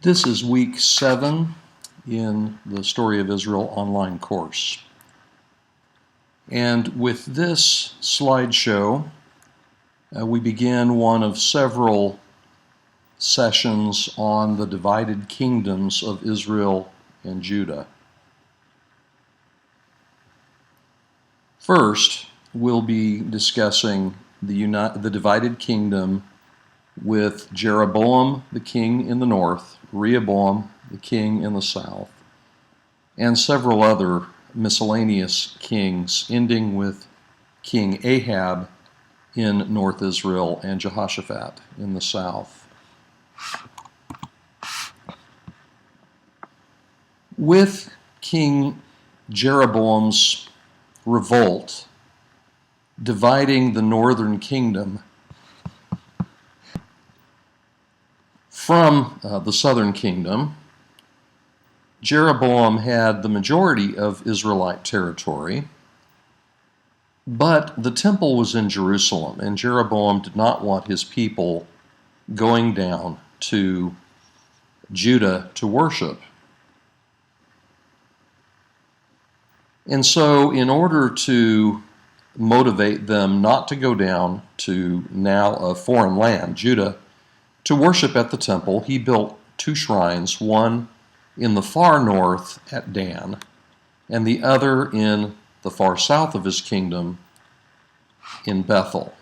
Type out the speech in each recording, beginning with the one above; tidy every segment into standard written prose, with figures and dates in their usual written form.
This is week 7 in the Story of Israel online course. And with this slideshow, we begin one of several sessions on the divided kingdoms of Israel and Judah. First, we'll be discussing the divided kingdom with Jeroboam, the king in the north, Rehoboam, the king in the south, and several other miscellaneous kings, ending with King Ahab in North Israel and Jehoshaphat in the south. With King Jeroboam's revolt dividing the northern kingdom from the southern kingdom, Jeroboam had the majority of Israelite territory, but the temple was in Jerusalem, and Jeroboam did not want his people going down to Judah to worship. And so, in order to motivate them not to go down to now a foreign land, Judah, to worship at the temple, he built 2 shrines, one in the far north at Dan, and the other in the far south of his kingdom in Bethel.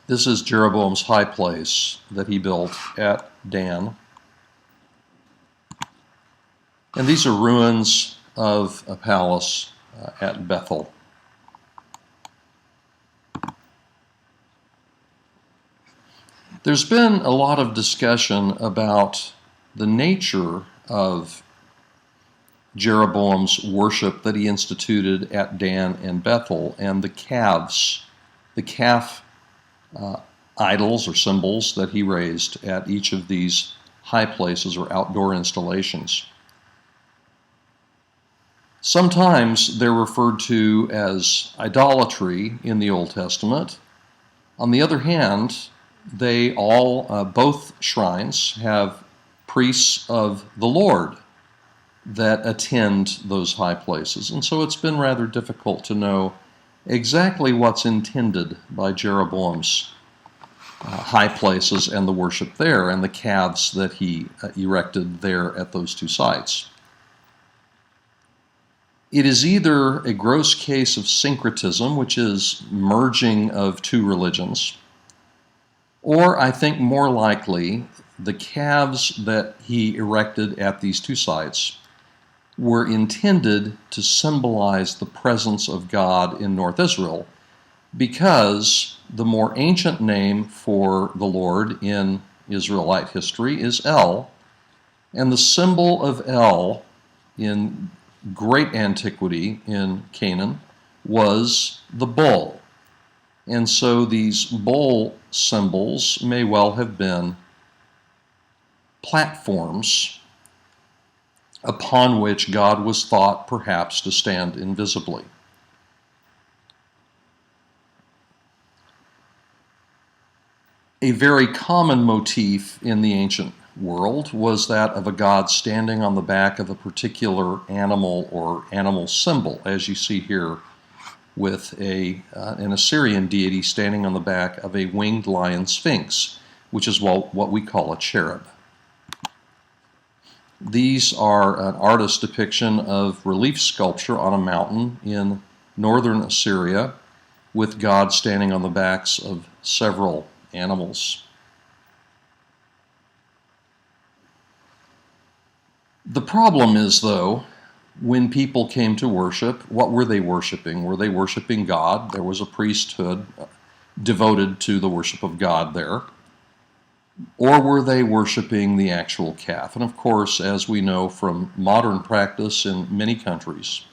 This is Jeroboam's high place that he built at Dan. And these are ruins of a palace at Bethel. There's been a lot of discussion about the nature of Jeroboam's worship that he instituted at Dan and Bethel, and the calf idols or symbols that he raised at each of these high places or outdoor installations. Sometimes they're referred to as idolatry in the Old Testament. On the other hand, they all, both shrines, have priests of the Lord that attend those high places. And so it's been rather difficult to know exactly what's intended by Jeroboam's high places and the worship there and the calves that he erected there at those 2 sites. It is either a gross case of syncretism, which is merging of 2 religions, or I think more likely, the calves that he erected at these 2 sites were intended to symbolize the presence of God in North Israel, because the more ancient name for the Lord in Israelite history is El, and the symbol of El in great antiquity in Canaan was the bull. And so these bull symbols may well have been platforms upon which God was thought perhaps to stand invisibly. A very common motif in the ancient world was that of a god standing on the back of a particular animal or animal symbol, as you see here with an Assyrian deity standing on the back of a winged lion sphinx, which is what we call a cherub. These are an artist's depiction of relief sculpture on a mountain in northern Assyria, with God standing on the backs of several animals. The problem is, though, when people came to worship, what were they worshiping? Were they worshiping God? There was a priesthood devoted to the worship of God there. Or were they worshiping the actual calf? And of course, as we know from modern practice in many countries,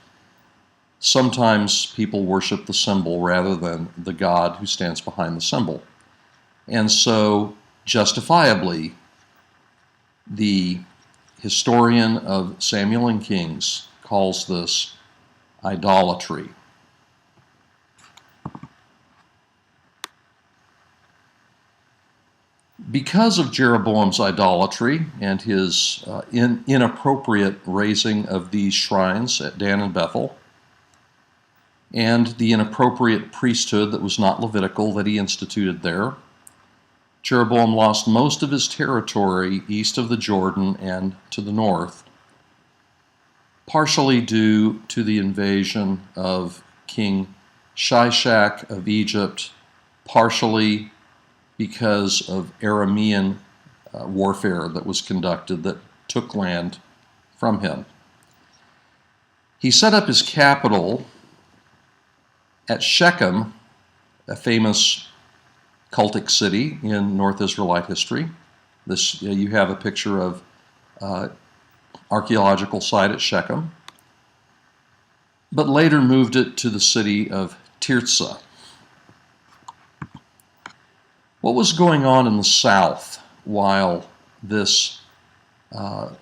sometimes people worship the symbol rather than the God who stands behind the symbol. And so, justifiably, the historian of Samuel and Kings calls this idolatry. Because of Jeroboam's idolatry and his inappropriate raising of these shrines at Dan and Bethel, and the inappropriate priesthood that was not Levitical that he instituted there, Jeroboam lost most of his territory east of the Jordan and to the north, partially due to the invasion of King Shishak of Egypt, partially because of Aramean warfare that was conducted that took land from him. He set up his capital at Shechem, a famous cultic city in North Israelite history. You have a picture of archaeological site at Shechem, but later moved it to the city of Tirzah. What was going on in the south while this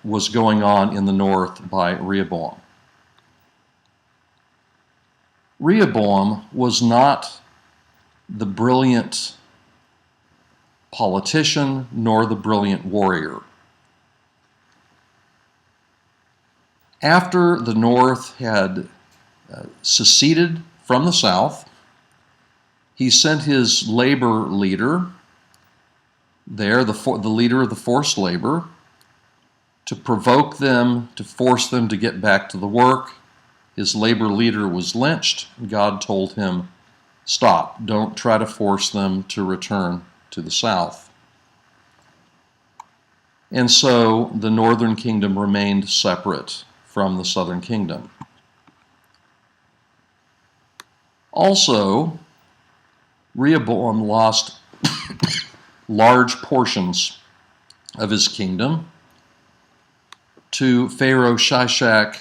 was going on in the north by Rehoboam? Rehoboam was not the brilliant politician nor the brilliant warrior. After the north had seceded from the south, he sent his labor leader there, the leader of the forced labor, to provoke them, to force them to get back to the work. His labor leader was lynched. God told him, stop, don't try to force them to return to the south. And so the northern kingdom remained separate from the southern kingdom. Also, Rehoboam lost large portions of his kingdom to Pharaoh Shishak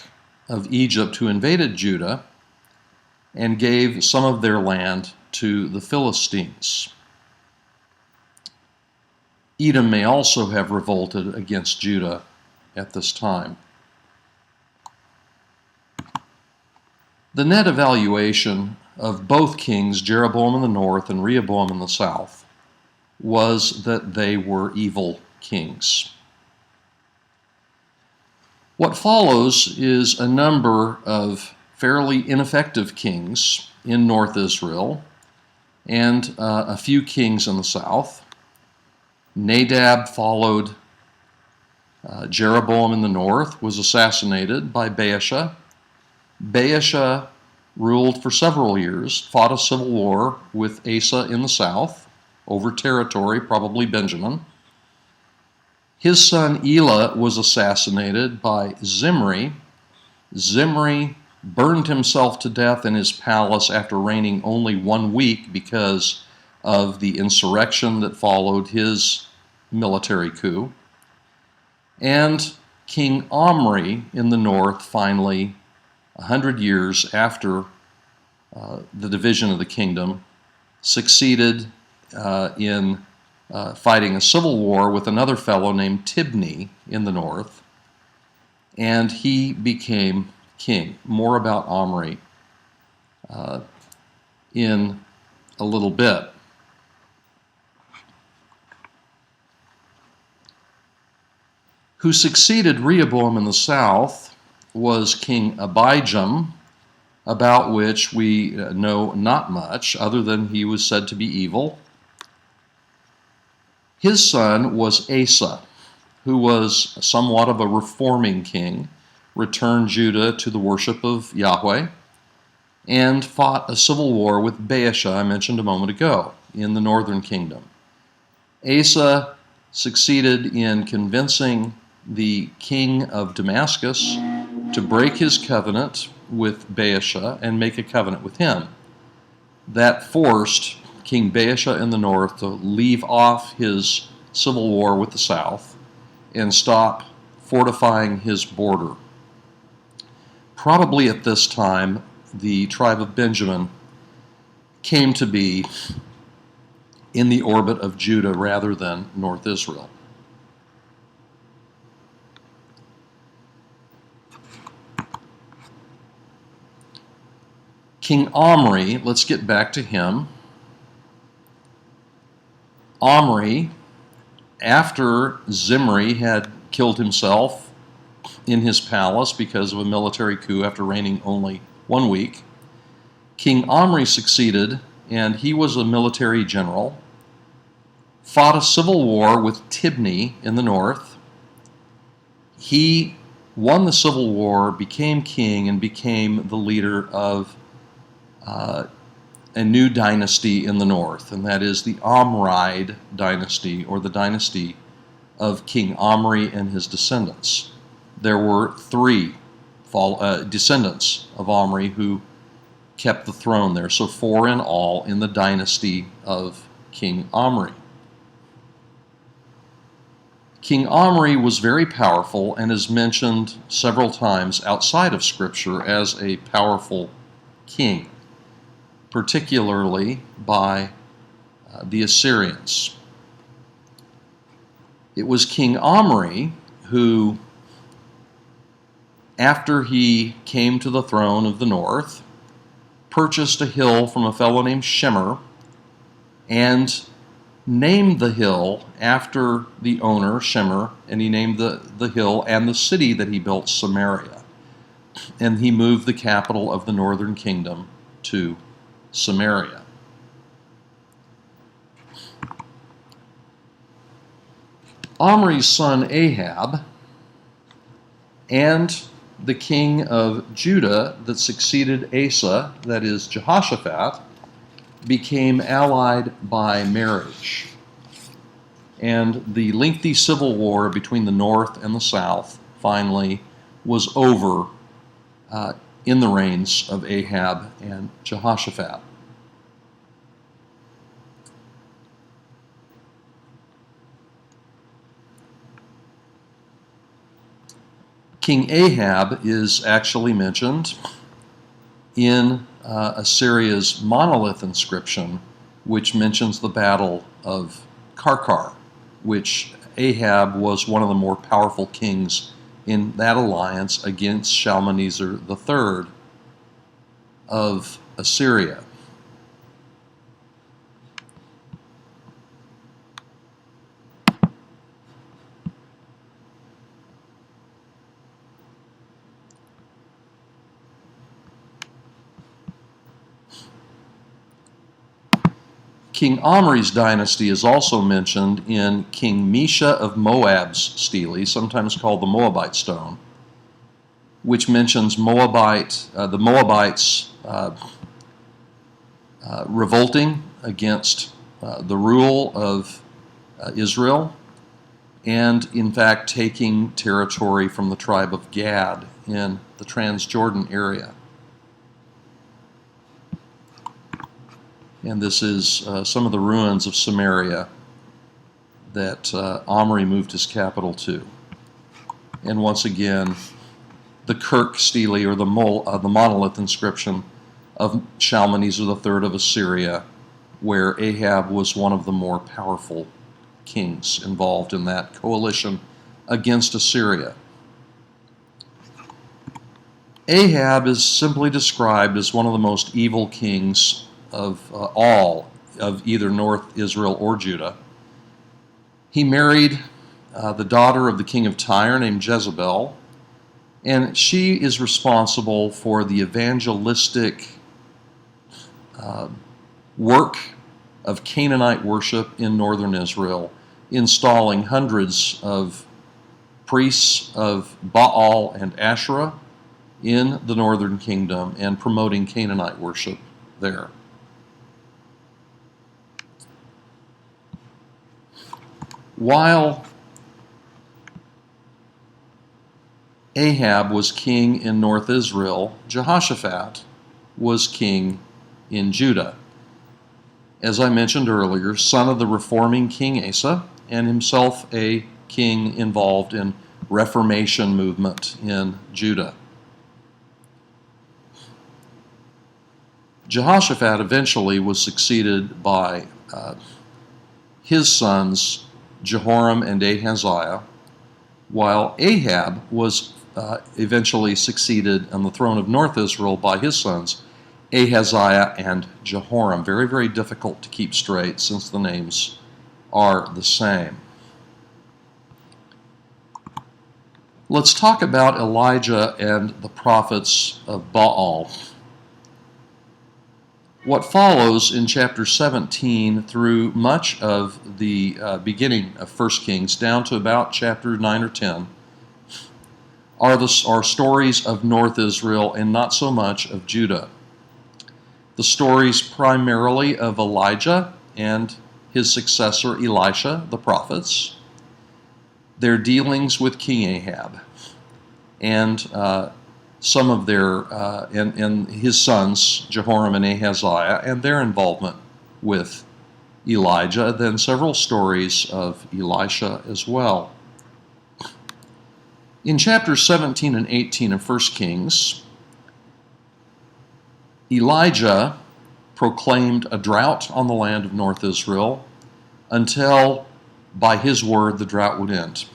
of Egypt, who invaded Judah and gave some of their land to the Philistines. Edom may also have revolted against Judah at this time. The net evaluation of both kings, Jeroboam in the north and Rehoboam in the south, was that they were evil kings. What follows is a number of fairly ineffective kings in North Israel and a few kings in the south. Nadab followed Jeroboam in the north, was assassinated by Baasha. Baasha ruled for several years, fought a civil war with Asa in the south over territory, probably Benjamin. His son Elah was assassinated by Zimri. Zimri burned himself to death in his palace after reigning only 1 week because of the insurrection that followed his military coup. And King Omri in the north, finally, 100 years after the division of the kingdom, succeeded in fighting a civil war with another fellow named Tibni in the north, and he became king. More about Omri in a little bit. Who succeeded Rehoboam in the south was King Abijam, about which we know not much, other than he was said to be evil. His son was Asa, who was somewhat of a reforming king, returned Judah to the worship of Yahweh, and fought a civil war with Baasha, I mentioned a moment ago, in the northern kingdom. Asa succeeded in convincing the king of Damascus to break his covenant with Baasha and make a covenant with him. That forced King Baasha in the north to leave off his civil war with the south and stop fortifying his border. Probably at this time, the tribe of Benjamin came to be in the orbit of Judah rather than North Israel. King Omri, let's get back to him. Omri After Zimri had killed himself in his palace because of a military coup after reigning only 1 week, King Omri succeeded, and he was a military general, fought a civil war with Tibni in the north. He won the civil war, became king, and became the leader of a new dynasty in the north, and that is the Omride dynasty, or the dynasty of King Omri and his descendants. There were 3 descendants of Omri who kept the throne there, so 4 in all in the dynasty of King Omri. King Omri was very powerful and is mentioned several times outside of Scripture as a powerful king, particularly by the Assyrians. It was King Omri who, after he came to the throne of the north, purchased a hill from a fellow named Shemer and named the hill after the owner, Shemer, and he named the hill and the city that he built, Samaria. And he moved the capital of the northern kingdom to Samaria. Omri's son Ahab and the king of Judah that succeeded Asa, that is Jehoshaphat, became allied by marriage. And the lengthy civil war between the north and the south finally was over in the reigns of Ahab and Jehoshaphat. King Ahab is actually mentioned in Assyria's monolith inscription, which mentions the Battle of Karkar, which Ahab was one of the more powerful kings in that alliance against Shalmaneser III of Assyria. King Omri's dynasty is also mentioned in King Mesha of Moab's stele, sometimes called the Moabite stone, which mentions the Moabites revolting against the rule of Israel, and in fact taking territory from the tribe of Gad in the Transjordan area. And this is some of the ruins of Samaria that Omri moved his capital to. And once again, the Kirk stele, or the monolith inscription of Shalmaneser III of Assyria, where Ahab was one of the more powerful kings involved in that coalition against Assyria. Ahab is simply described as one of the most evil kings of all of either North Israel or Judah. He married the daughter of the king of Tyre named Jezebel, and she is responsible for the evangelistic work of Canaanite worship in northern Israel, installing hundreds of priests of Baal and Asherah in the northern kingdom and promoting Canaanite worship there. While Ahab was king in North Israel, Jehoshaphat was king in Judah. As I mentioned earlier, son of the reforming King Asa, and himself a king involved in Reformation movement in Judah. Jehoshaphat eventually was succeeded by his sons Jehoram and Ahaziah, while Ahab was eventually succeeded on the throne of North Israel by his sons Ahaziah and Jehoram. Very, very difficult to keep straight since the names are the same. Let's talk about Elijah and the prophets of Baal. What follows in chapter 17 through much of the beginning of 1 Kings down to about chapter 9 or 10 are stories of North Israel and not so much of Judah. The stories primarily of Elijah and his successor Elisha, the prophets, their dealings with King Ahab, and some of their, and his sons, Jehoram and Ahaziah, and their involvement with Elijah, then several stories of Elisha as well. In chapters 17 and 18 of 1 Kings, Elijah proclaimed a drought on the land of North Israel until, by his word, the drought would end.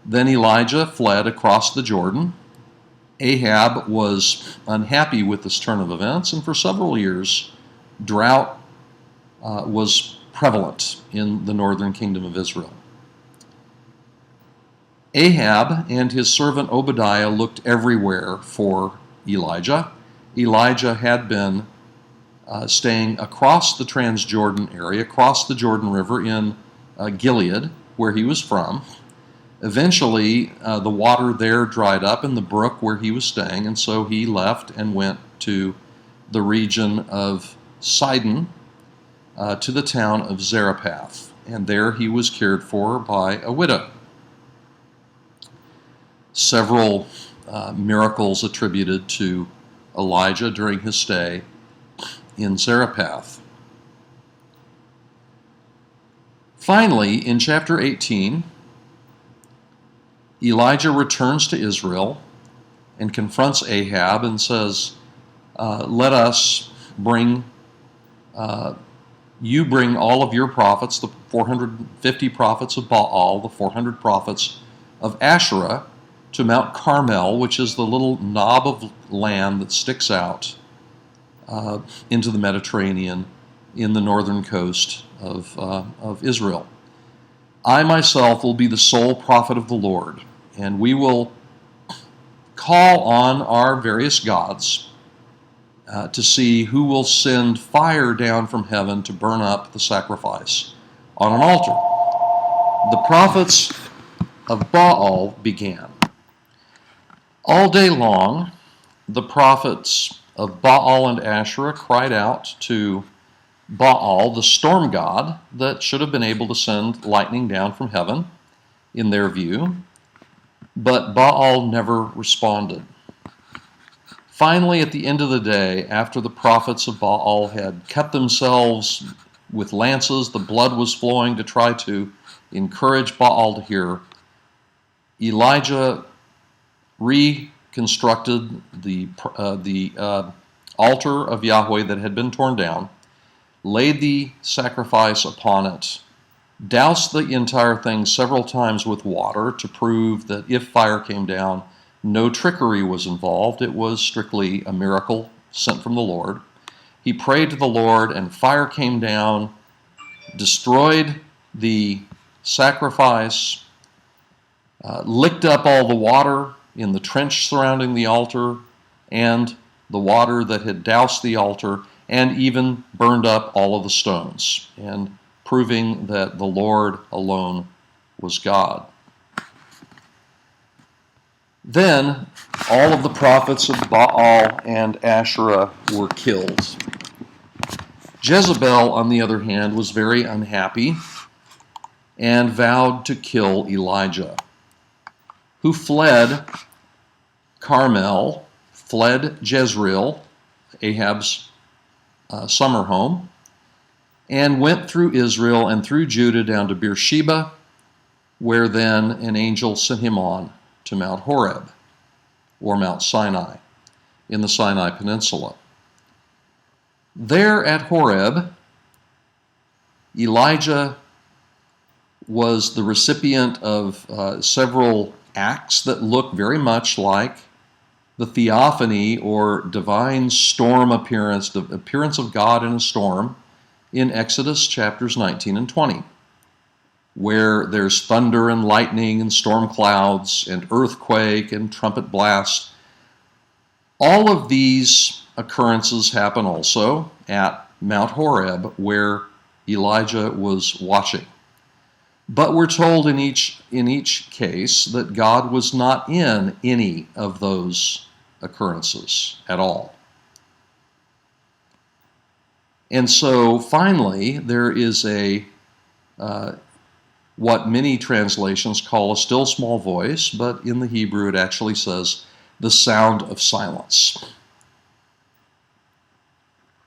Then Elijah fled across the Jordan. Ahab was unhappy with this turn of events, and for several years, drought was prevalent in the northern kingdom of Israel. Ahab and his servant Obadiah looked everywhere for Elijah. Elijah had been staying across the Transjordan area, across the Jordan River in Gilead, where he was from. Eventually, the water there dried up in the brook where he was staying, and so he left and went to the region of Sidon, to the town of Zarephath, and there he was cared for by a widow. Several miracles attributed to Elijah during his stay in Zarephath. Finally, in chapter 18, Elijah returns to Israel and confronts Ahab and says, let us bring, you bring all of your prophets, the 450 prophets of Baal, the 400 prophets of Asherah, to Mount Carmel, which is the little knob of land that sticks out into the Mediterranean in the northern coast of Israel. I myself will be the sole prophet of the Lord, and we will call on our various gods to see who will send fire down from heaven to burn up the sacrifice on an altar. The prophets of Baal began. All day long, the prophets of Baal and Asherah cried out to Baal, the storm god, that should have been able to send lightning down from heaven, in their view, but Baal never responded. Finally, at the end of the day, after the prophets of Baal had cut themselves with lances, the blood was flowing to try to encourage Baal to hear, Elijah reconstructed the altar of Yahweh that had been torn down, laid the sacrifice upon it, doused the entire thing several times with water to prove that if fire came down, no trickery was involved. It was strictly a miracle sent from the Lord. He prayed to the Lord, and fire came down, destroyed the sacrifice, licked up all the water in the trench surrounding the altar, and the water that had doused the altar, and even burned up all of the stones, and proving that the Lord alone was God. Then all of the prophets of Baal and Asherah were killed. Jezebel, on the other hand, was very unhappy and vowed to kill Elijah, who fled Carmel, fled Jezreel, Ahab's summer home, and went through Israel and through Judah down to Beersheba, where then an angel sent him on to Mount Horeb, or Mount Sinai, in the Sinai Peninsula. There at Horeb, Elijah was the recipient of several acts that look very much like the theophany or divine storm appearance, the appearance of God in a storm in Exodus chapters 19 and 20. where there's thunder and lightning and storm clouds and earthquake and trumpet blast. All of these occurrences happen also at Mount Horeb, where Elijah was watching. But we're told in each case that God was not in any of those occurrences at all. And so finally, there is what many translations call a still small voice, but in the Hebrew it actually says the sound of silence.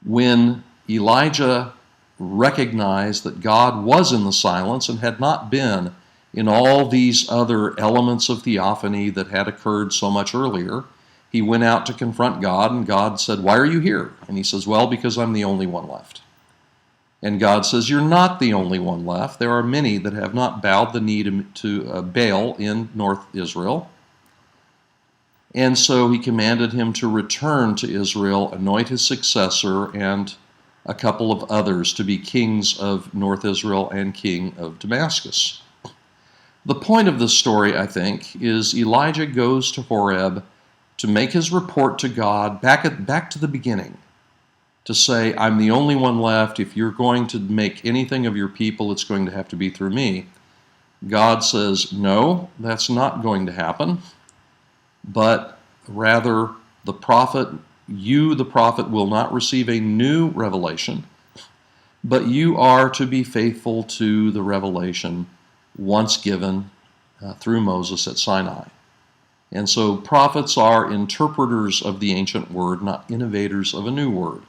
When Elijah recognized that God was in the silence and had not been in all these other elements of theophany that had occurred so much earlier, he went out to confront God, and God said, "Why are you here?" And he says, "Well, because I'm the only one left." And God says, "You're not the only one left. There are many that have not bowed the knee to Baal in North Israel." And so he commanded him to return to Israel, anoint his successor, and a couple of others to be kings of North Israel and king of Damascus. The point of this story, I think, is Elijah goes to Horeb to make his report to God back to the beginning, to say, "I'm the only one left. If you're going to make anything of your people, it's going to have to be through me." God says, "No, that's not going to happen, but rather the prophet will not receive a new revelation, but you are to be faithful to the revelation once given through Moses at Sinai." And so prophets are interpreters of the ancient word, not innovators of a new word.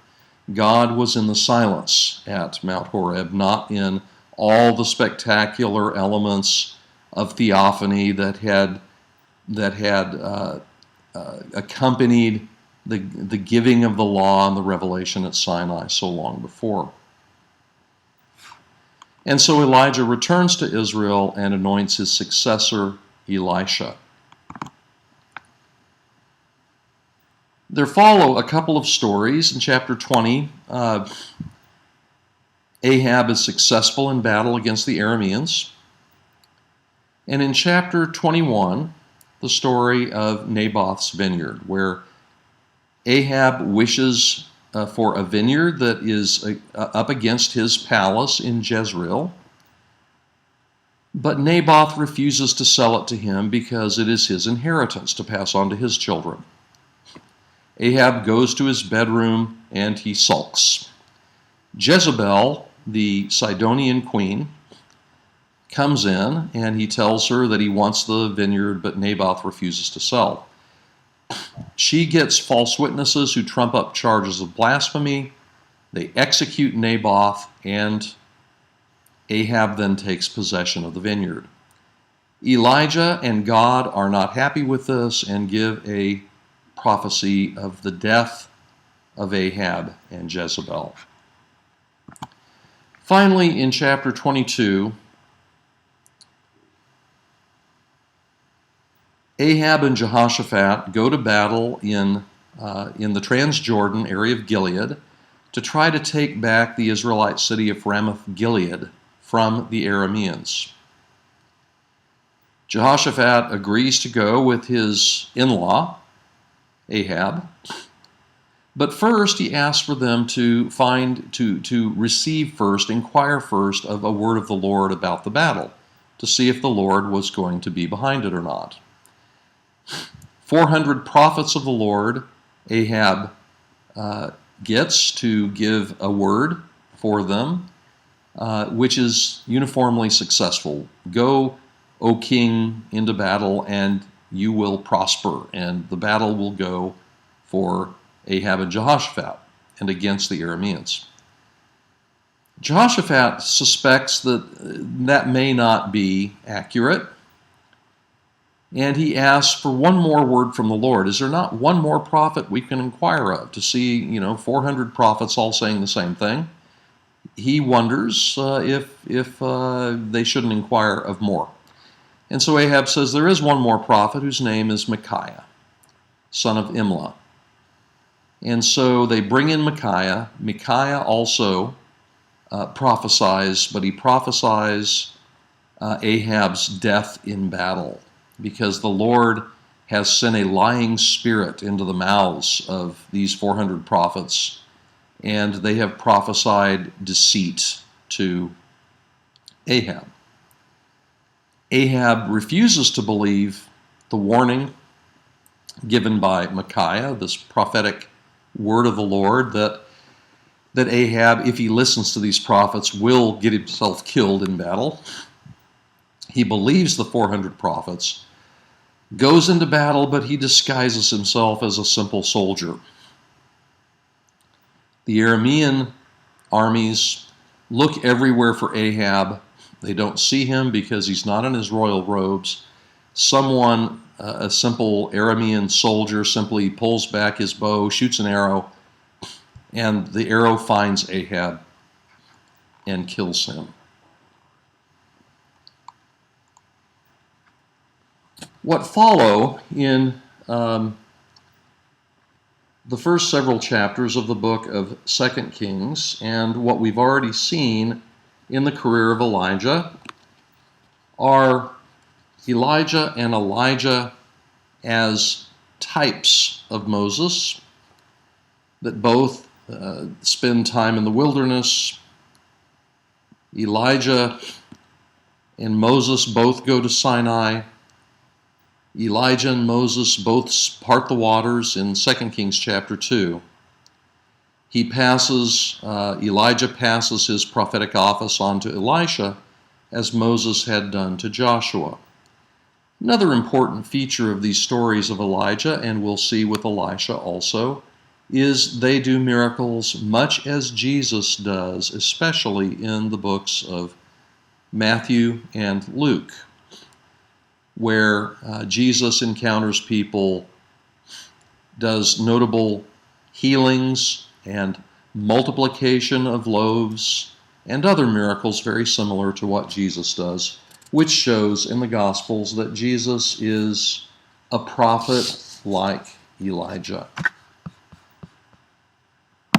God was in the silence at Mount Horeb, not in all the spectacular elements of theophany that had accompanied the giving of the law and the revelation at Sinai so long before. And so Elijah returns to Israel and anoints his successor, Elisha. There follow a couple of stories. In chapter 20, Ahab is successful in battle against the Arameans. And in chapter 21, the story of Naboth's vineyard, where Ahab wishes for a vineyard that is up against his palace in Jezreel, but Naboth refuses to sell it to him because it is his inheritance to pass on to his children. Ahab goes to his bedroom and he sulks. Jezebel, the Sidonian queen, comes in and he tells her that he wants the vineyard, but Naboth refuses to sell. She gets false witnesses who trump up charges of blasphemy. They execute Naboth, and Ahab then takes possession of the vineyard. Elijah and God are not happy with this and give a prophecy of the death of Ahab and Jezebel. Finally, in chapter 22, Ahab and Jehoshaphat go to battle in the Transjordan area of Gilead to try to take back the Israelite city of Ramoth Gilead from the Arameans. Jehoshaphat agrees to go with his in-law, Ahab, but first he asks for them to inquire first of a word of the Lord about the battle, to see if the Lord was going to be behind it or not. 400 prophets of the Lord Ahab gets to give a word for them, which is uniformly successful. "Go, O king, into battle, and you will prosper," and the battle will go for Ahab and Jehoshaphat and against the Arameans. Jehoshaphat suspects that may not be accurate, and he asks for one more word from the Lord. Is there not one more prophet we can inquire of to see, 400 prophets all saying the same thing? He wonders if they shouldn't inquire of more. And so Ahab says there is one more prophet whose name is Micaiah, son of Imlah. And so they bring in Micaiah. Micaiah also prophesies, but he prophesies Ahab's death in battle, because the Lord has sent a lying spirit into the mouths of these 400 prophets, and they have prophesied deceit to Ahab. Ahab refuses to believe the warning given by Micaiah, this prophetic word of the Lord, that Ahab, if he listens to these prophets, will get himself killed in battle. He believes the 400 prophets, goes into battle, but he disguises himself as a simple soldier. The Aramean armies look everywhere for Ahab. They don't see him because he's not in his royal robes. Someone, a simple Aramean soldier, simply pulls back his bow, shoots an arrow, and the arrow finds Ahab and kills him. What follow in the first several chapters of the book of 2 Kings, and what we've already seen in the career of Elijah, are Elijah and Elijah as types of Moses, that both spend time in the wilderness. Elijah and Moses both go to Sinai. Elijah and Moses both part the waters in 2 Kings chapter 2. Elijah passes his prophetic office on to Elisha, as Moses had done to Joshua. Another important feature of these stories of Elijah, and we'll see with Elisha also, is they do miracles much as Jesus does, especially in the books of Matthew and Luke, where Jesus encounters people, does notable healings and multiplication of loaves and other miracles very similar to what Jesus does, which shows in the Gospels that Jesus is a prophet like Elijah.